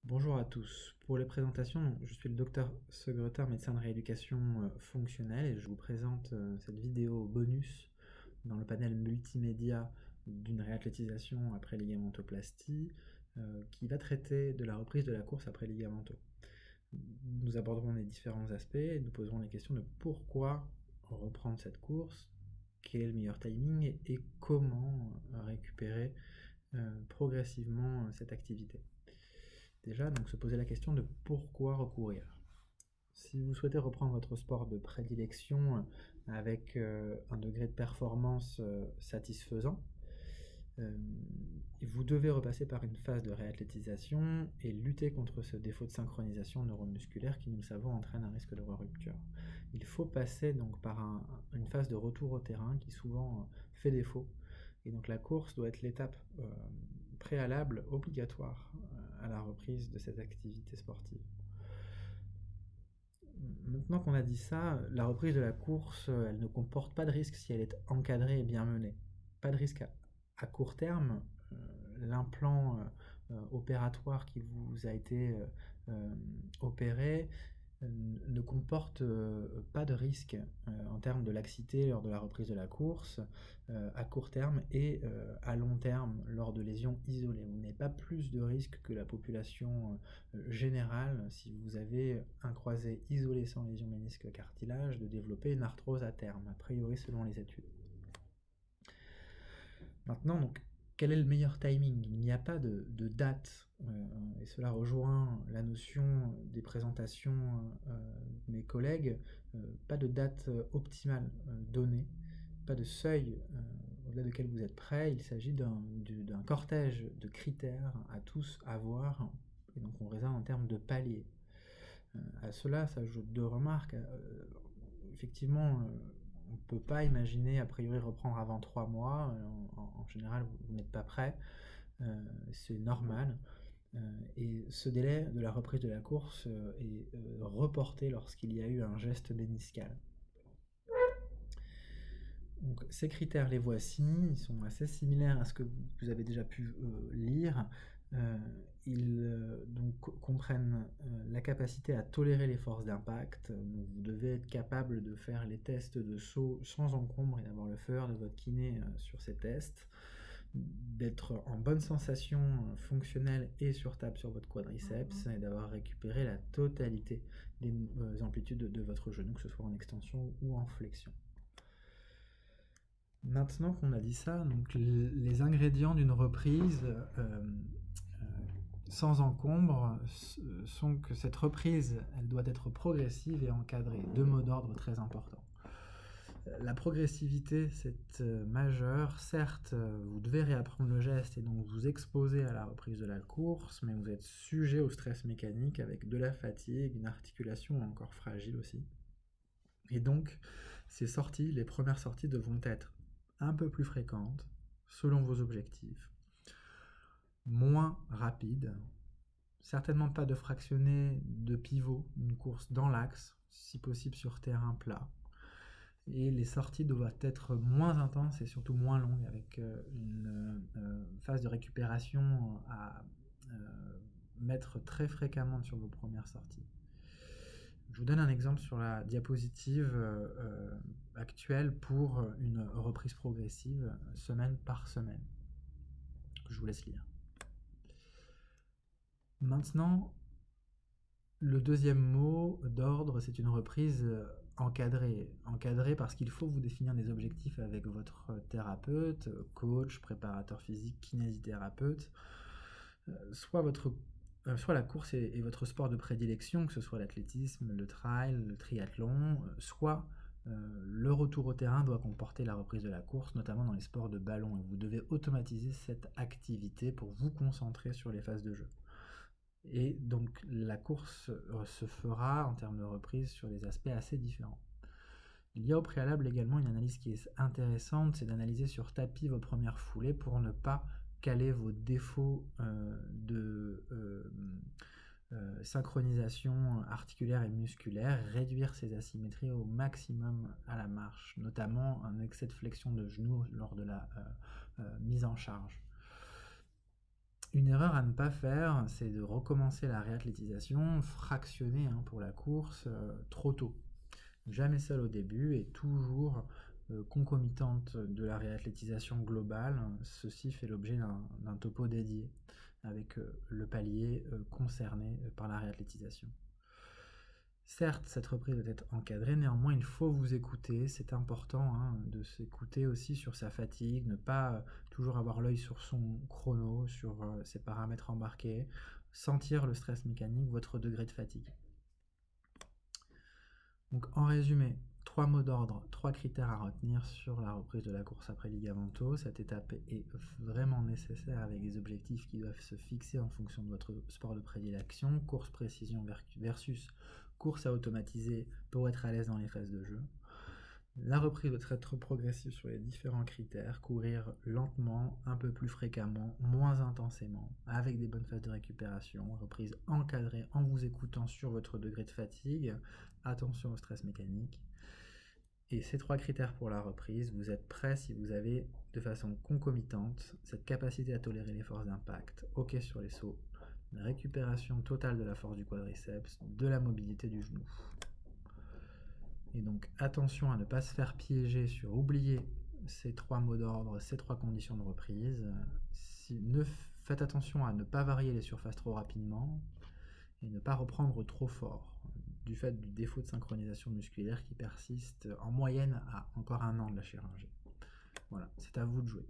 Bonjour à tous. Pour les présentations, je suis le docteur Segreter, médecin de rééducation fonctionnelle, et je vous présente cette vidéo bonus dans le panel multimédia d'une réathlétisation après ligamentoplastie qui va traiter de la reprise de la course après ligamento. Nous aborderons les différents aspects et nous poserons les questions de pourquoi reprendre cette course, quel est le meilleur timing et comment récupérer progressivement cette activité. Déjà, donc se poser la question de pourquoi recourir. Si vous souhaitez reprendre votre sport de prédilection avec un degré de performance satisfaisant, vous devez repasser par une phase de réathlétisation et lutter contre ce défaut de synchronisation neuromusculaire qui, nous le savons, entraîne un risque de rupture. Il faut passer donc par une phase de retour au terrain qui souvent fait défaut. Et donc la course doit être l'étape préalable, obligatoire à la reprise de cette activité sportive. Maintenant qu'on a dit ça, la reprise de la course, elle ne comporte pas de risque si elle est encadrée et bien menée. Pas de risque à court terme. L'implant opératoire qui vous a été opéré ne comporte pas de risque en termes de laxité lors de la reprise de la course à court terme et à long terme lors de lésions isolées. Vous n'avez pas plus de risque que la population générale si vous avez un croisé isolé sans lésion ménisque-cartilage de développer une arthrose à terme, a priori selon les études. Maintenant, donc, quel est le meilleur timing? Il n'y a pas de date, et cela rejoint la notion des présentations de mes collègues, pas de date optimale donnée, pas de seuil au-delà duquel vous êtes prêt. Il s'agit d'un cortège de critères à tous avoir, et donc on raisonne en termes de paliers. À cela s'ajoutent deux remarques. Effectivement, on ne peut pas imaginer a priori reprendre avant 3 mois. En général, vous n'êtes pas prêt. C'est normal. Et ce délai de la reprise de la course est reporté lorsqu'il y a eu un geste méniscal. Donc, ces critères, les voici. Ils sont assez similaires à ce que vous avez déjà pu lire. Ils donc comprennent la capacité à tolérer les forces d'impact. Vous devez être capable de faire les tests de saut sans encombre et d'avoir le feu de votre kiné sur ces tests, d'être en bonne sensation fonctionnelle et sur table sur votre quadriceps et d'avoir récupéré la totalité des amplitudes de votre genou, que ce soit en extension ou en flexion. Maintenant qu'on a dit ça, donc les ingrédients d'une reprise sans encombre sont que cette reprise, elle doit être progressive et encadrée. Deux mots d'ordre très importants. La progressivité, c'est majeur. Certes, vous devez réapprendre le geste et donc vous exposer à la reprise de la course, mais vous êtes sujet au stress mécanique avec de la fatigue, une articulation encore fragile aussi. Et donc, les premières sorties devront être un peu plus fréquentes, selon vos objectifs, moins rapides, certainement pas de fractionné de pivot, une course dans l'axe, si possible sur terrain plat. Et les sorties doivent être moins intenses et surtout moins longues, avec une phase de récupération à mettre très fréquemment sur vos premières sorties. Je vous donne un exemple sur la diapositive actuelle pour une reprise progressive semaine par semaine. Je vous laisse lire. Maintenant, le deuxième mot d'ordre, c'est une reprise encadrée. Encadrée parce qu'il faut vous définir des objectifs avec votre thérapeute, coach, préparateur physique, kinésithérapeute, soit la course est votre sport de prédilection, que ce soit l'athlétisme, le trail, le triathlon, soit le retour au terrain doit comporter la reprise de la course, notamment dans les sports de ballon. Et vous devez automatiser cette activité pour vous concentrer sur les phases de jeu. Et donc la course se fera en termes de reprise sur des aspects assez différents. Il y a au préalable également une analyse qui est intéressante, c'est d'analyser sur tapis vos premières foulées pour ne pas caler vos défauts de synchronisation articulaire et musculaire, réduire ces asymétries au maximum à la marche, notamment un excès de flexion de genou lors de la mise en charge. Une erreur à ne pas faire, c'est de recommencer la réathlétisation fractionnée pour la course trop tôt. Jamais seul au début et toujours concomitante de la réathlétisation globale. Ceci fait l'objet d'un topo dédié avec le palier concerné par la réathlétisation. Certes, cette reprise doit être encadrée, néanmoins il faut vous écouter, c'est important de s'écouter aussi sur sa fatigue, ne pas toujours avoir l'œil sur son chrono, sur ses paramètres embarqués, sentir le stress mécanique, votre degré de fatigue. Donc en résumé, 3 mots d'ordre, 3 critères à retenir sur la reprise de la course après ligamenteux. Cette étape est vraiment nécessaire avec des objectifs qui doivent se fixer en fonction de votre sport de prédilection, course précision versus course à automatiser pour être à l'aise dans les phases de jeu. La reprise doit être progressive sur les différents critères, courir lentement, un peu plus fréquemment, moins intensément, avec des bonnes phases de récupération, reprise encadrée en vous écoutant sur votre degré de fatigue, attention au stress mécanique. Et ces 3 critères pour la reprise, vous êtes prêt si vous avez de façon concomitante cette capacité à tolérer les forces d'impact, ok sur les sauts, une récupération totale de la force du quadriceps, de la mobilité du genou. Et donc attention à ne pas se faire piéger sur oublier ces 3 mots d'ordre, ces 3 conditions de reprise. Faites attention à ne pas varier les surfaces trop rapidement et ne pas reprendre trop fort du fait du défaut de synchronisation musculaire qui persiste en moyenne à encore 1 an de la chirurgie. Voilà, c'est à vous de jouer.